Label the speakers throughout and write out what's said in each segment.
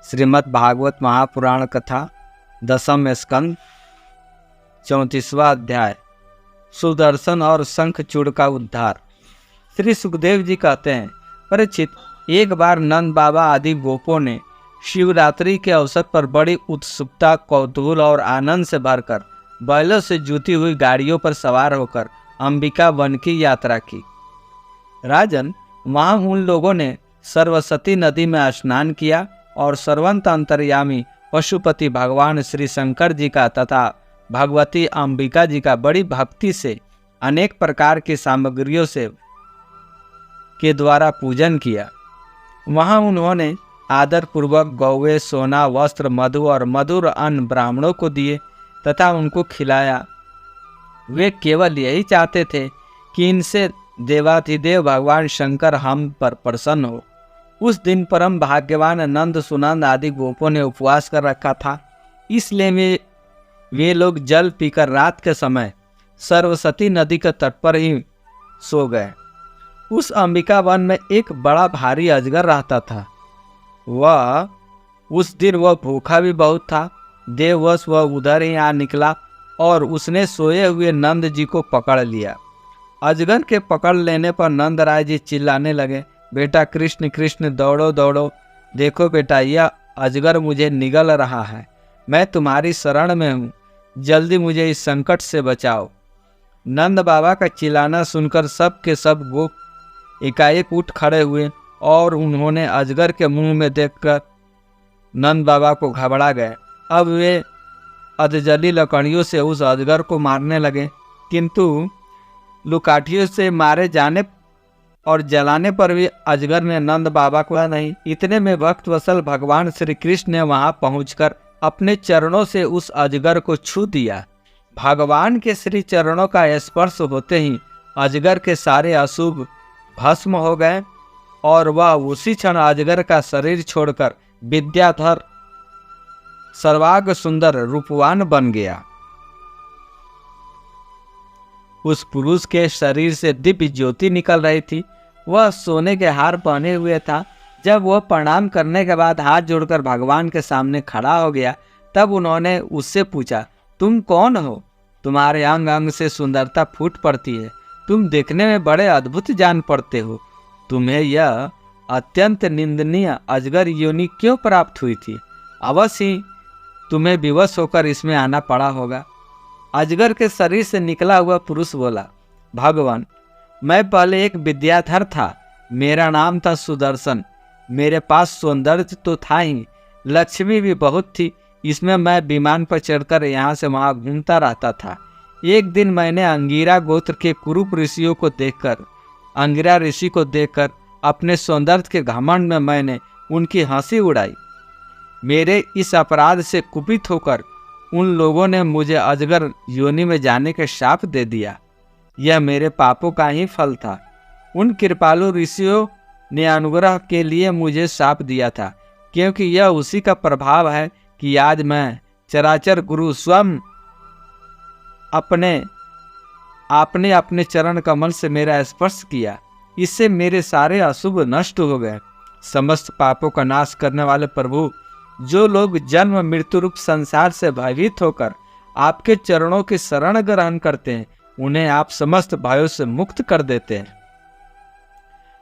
Speaker 1: श्रीमद् भागवत महापुराण कथा 10वें स्कंद 34वां अध्याय सुदर्शन और शंखचूड़ का उद्धार। श्री सुखदेव जी कहते हैं, परीक्षित, एक बार नंद बाबा आदि गोपों ने शिवरात्रि के अवसर पर बड़ी उत्सुकता, कौतूहल और आनंद से भरकर बैलों से जुती हुई गाड़ियों पर सवार होकर अंबिका वन की यात्रा की। राजन, वहाँ उन लोगों ने सरस्वती नदी में स्नान किया और सर्वंत अंतर्यामी पशुपति भगवान श्री शंकर जी का तथा भगवती अंबिका जी का बड़ी भक्ति से अनेक प्रकार की सामग्रियों से के द्वारा पूजन किया। वहाँ उन्होंने आदरपूर्वक गौवे, सोना, वस्त्र, मधु और मधुर अन्न ब्राह्मणों को दिए तथा उनको खिलाया। वे केवल यही चाहते थे कि इनसे देवाधिदेव भगवान शंकर हम पर प्रसन्न हो। उस दिन परम भाग्यवान नंद, सुनंद आदि गोपों ने उपवास कर रखा था, इसलिए वे लोग जल पीकर रात के समय सरस्वती नदी के तट पर ही सो गए। उस अंबिका वन में एक बड़ा भारी अजगर रहता था। उस दिन वह भूखा भी बहुत था। देववश वह उधर ही आ निकला और उसने सोए हुए नंद जी को पकड़ लिया। अजगर के पकड़ लेने पर नंद राय जी चिल्लाने लगे, बेटा कृष्ण कृष्ण, दौड़ो दौड़ो, देखो बेटा, यह अजगर मुझे निगल रहा है। मैं तुम्हारी शरण में हूँ, जल्दी मुझे इस संकट से बचाओ। नंद बाबा का चिल्लाना सुनकर सब के सब गोप एकाएक उठ खड़े हुए और उन्होंने अजगर के मुंह में देखकर नंद बाबा को घबरा गए। अब वे अधजली लकड़ियों से उस अजगर को मारने लगे, किंतु लुकाठियों से मारे जाने और जलाने पर भी अजगर ने नंद बाबा को नहीं। इतने में भक्त वसल भगवान श्री कृष्ण ने वहां पहुंचकर अपने चरणों से उस अजगर को छू दिया। भगवान के श्री चरणों का स्पर्श होते ही अजगर के सारे अशुभ भस्म हो गए और वह उसी क्षण अजगर का शरीर छोड़कर विद्याधर सर्वांग सुंदर रूपवान बन गया। उस पुरुष के शरीर से दिव्य ज्योति निकल रही थी। वह सोने के हार पहने हुए था। जब वह प्रणाम करने के बाद हाथ जोड़कर भगवान के सामने खड़ा हो गया, तब उन्होंने उससे पूछा, तुम कौन हो? तुम्हारे अंग अंग से सुंदरता फूट पड़ती है। तुम देखने में बड़े अद्भुत जान पड़ते हो। तुम्हें यह अत्यंत निंदनीय अजगर योनि क्यों प्राप्त हुई थी? अवश्य ही तुम्हें विवश होकर इसमें आना पड़ा होगा। अजगर के शरीर से निकला हुआ पुरुष बोला, भगवान, मैं पहले एक विद्याधर था। मेरा नाम था सुदर्शन। मेरे पास सौंदर्य तो था ही, लक्ष्मी भी बहुत थी। इसमें मैं विमान पर चढ़कर यहाँ से वहाँ घूमता रहता था। एक दिन मैंने अंगिरा गोत्र के कुरूप ऋषियों को देखकर, अंगिरा ऋषि को देखकर अपने सौंदर्य के घमंड में मैंने उनकी हंसी उड़ाई। मेरे इस अपराध से कुपित होकर उन लोगों ने मुझे अजगर योनि में जाने के शाप दे दिया। यह मेरे पापों का ही फल था। उन कृपालु ऋषियों ने अनुग्रह के लिए मुझे शाप दिया था, क्योंकि यह उसी का प्रभाव है कि आज मैं चराचर गुरु स्वयं आपने अपने चरण कमल से मेरा स्पर्श किया। इससे मेरे सारे अशुभ नष्ट हो गए। समस्त पापों का नाश करने वाले प्रभु, जो लोग जन्म मृत्यु रूप संसार से भयभीत होकर आपके चरणों की शरण ग्रहण करते हैं, उन्हें आप समस्त भयों से मुक्त कर देते हैं।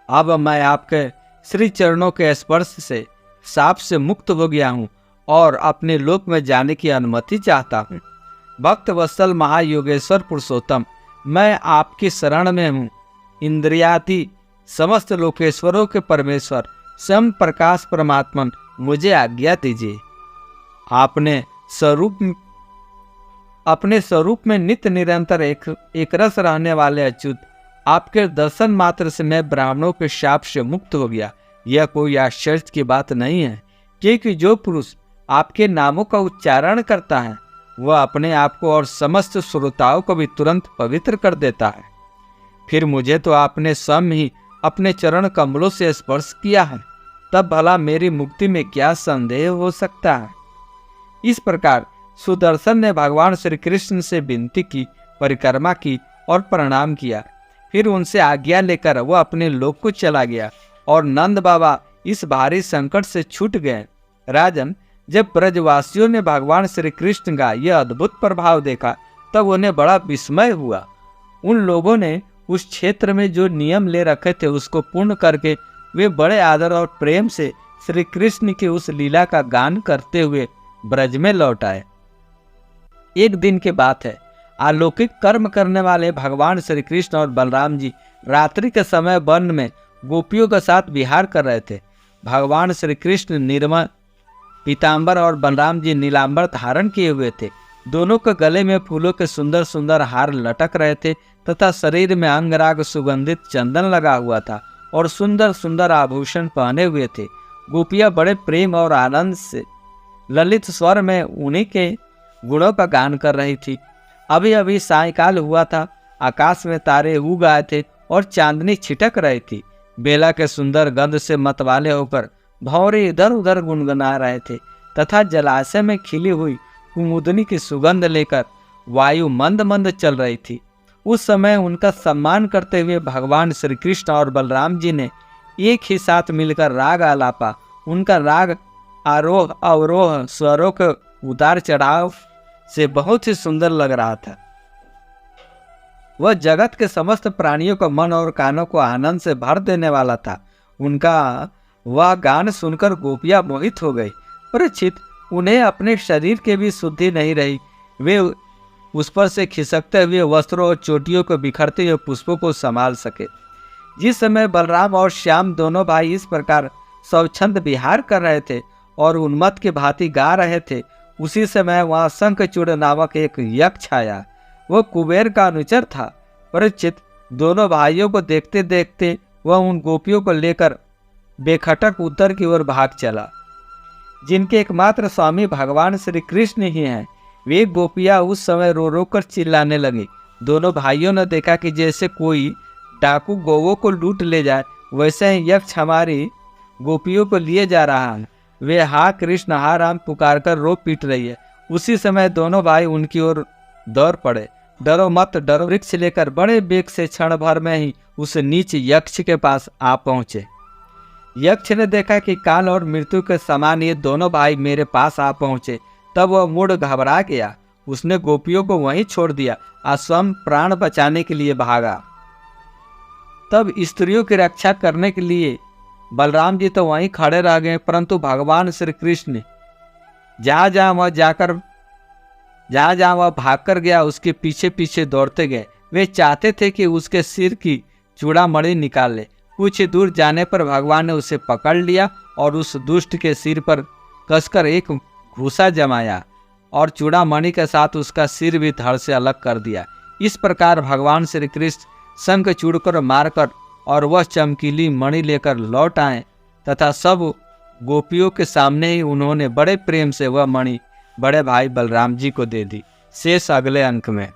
Speaker 1: अब मैं आपके श्री चरणों के स्पर्श से शाप से मुक्त हो गया हूँ और अपने लोक में जाने की अनुमति चाहता हूँ। भक्त वत्सल महायोगेश्वर पुरुषोत्तम, मैं आपकी शरण में हूँ। इंद्रियादि समस्त लोकेश्वरों के परमेश्वर स्वयं प्रकाश परमात्मन, मुझे आज्ञा दीजिए। अपने स्वरूप में नित्य निरंतर एक रस रहने वाले अच्युत, आपके दर्शन मात्र से मैं ब्राह्मणों के शाप से मुक्त हो गया। यह कोई आश्चर्य की बात नहीं है, क्योंकि जो पुरुष आपके नामों का उच्चारण करता है, वह अपने आप को और समस्त श्रोताओं को भी तुरंत पवित्र कर देता है। फिर मुझे तो आपने स्वयं ही अपने चरण कमलों से स्पर्श किया है, तब भला मेरी मुक्ति में क्या संदेह हो सकता है? इस प्रकार सुदर्शन ने भगवान श्री कृष्ण से विनती की, परिक्रमा की और प्रणाम किया। फिर उनसे आज्ञा लेकर वह अपने लोक को चला गया और नंद बाबा इस भारी संकट से छूट गए। राजन, जब ब्रजवासियों ने भगवान श्री कृष्ण का यह अद्भुत प्रभाव देखा तब उन्हें बड़ा विस्मय हुआ। उन लोगों ने उस क्षेत्र में जो नियम ले रखे थे उसको पूर्ण करके वे बड़े आदर और प्रेम से श्री कृष्ण की उस लीला का गान करते हुए ब्रज में लौट आए। एक दिन की बात है, अलौकिक कर्म करने वाले भगवान श्री कृष्ण और बलराम जी रात्रि के समय वन में गोपियों के साथ विहार कर रहे थे। भगवान श्री कृष्ण निर्मल पीताम्बर और बलराम जी नीलांबर धारण किए हुए थे। दोनों के गले में फूलों के सुंदर सुंदर हार लटक रहे थे तथा शरीर में अंगराग सुगंधित चंदन लगा हुआ था और सुंदर सुंदर आभूषण पहने हुए थे। गोपियां बड़े प्रेम और आनंद से ललित स्वर में उन्हीं के गुणों का गान कर रही थी। अभी अभी सायंकाल हुआ था, आकाश में तारे उग आए थे और चांदनी छिटक रही थी। बेला के सुंदर गंध से मतवाले होकर भंवरे इधर उधर गुनगुना रहे थे तथा जलाशय में खिली हुई कुमुदनी की सुगंध लेकर वायु मंद मंद चल रही थी। उस समय उनका सम्मान करते हुए भगवान श्री कृष्ण और बलराम जी ने एक ही साथ मिलकर राग आलापा। उनका राग आरोह अवरोह स्वरों के उतार चढ़ाव से बहुत ही सुंदर लग रहा था। वह जगत के समस्त प्राणियों को मन और कानों को आनंद से भर देने वाला था। उनका वह गान सुनकर गोपियां मोहित हो गई। परीक्षित, उन्हें अपने शरीर की भी शुद्धि नहीं रही। वे उस पर से खिसकते हुए वस्त्रों और चोटियों को बिखरते हुए पुष्पों को संभाल सके। जिस समय बलराम और श्याम दोनों भाई इस प्रकार स्वच्छंद विहार कर रहे थे और उन्मत्त के भांति गा रहे थे, उसी समय वहाँ शंखचूड़ नामक एक यक्ष आया। वह कुबेर का अनुचर था। परीक्षित, दोनों भाइयों को देखते देखते वह उन गोपियों को लेकर बेखटक उत्तर की ओर भाग चला, जिनके एकमात्र स्वामी भगवान श्री कृष्ण ही हैं। वे गोपियां उस समय रो रो कर चिल्लाने लगी। दोनों भाइयों ने देखा कि जैसे कोई डाकू गौवों को लूट ले जाए, वैसे ही यक्ष हमारी गोपियों को लिए जा रहा है। वे हा कृष्ण हा राम पुकार कर रो पीट रही है। उसी समय दोनों भाई उनकी ओर दौड़ पड़े। डरो मत डरो वृक्ष लेकर बड़े बेग से क्षण भर में ही उस नीच यक्ष के पास आ पहुंचे। यक्ष ने देखा कि काल और मृत्यु के समान ये दोनों भाई मेरे पास आ पहुंचे, तब वह मुड़ घबरा गया। उसने गोपियों को वहीं छोड़ दिया और स्वयं प्राण बचाने के लिए भागा। तब स्त्रियों की रक्षा करने के लिए बलराम जी तो वहीं खड़े रह गए, परंतु भगवान श्री कृष्ण जहाँ जहाँ वह भागकर गया उसके पीछे पीछे दौड़ते गए। वे चाहते थे कि उसके सिर की चूड़ामणि निकाल ले। कुछ दूर जाने पर भगवान ने उसे पकड़ लिया और उस दुष्ट के सिर पर कसकर एक घूसा जमाया और चूड़ामणि के साथ उसका सिर भी धड़ से अलग कर दिया। इस प्रकार भगवान श्री कृष्ण शंख चूड़कर मारकर और वह चमकीली मणि लेकर लौट आए तथा सब गोपियों के सामने ही उन्होंने बड़े प्रेम से वह मणि बड़े भाई बलराम जी को दे दी। शेष अगले अंक में।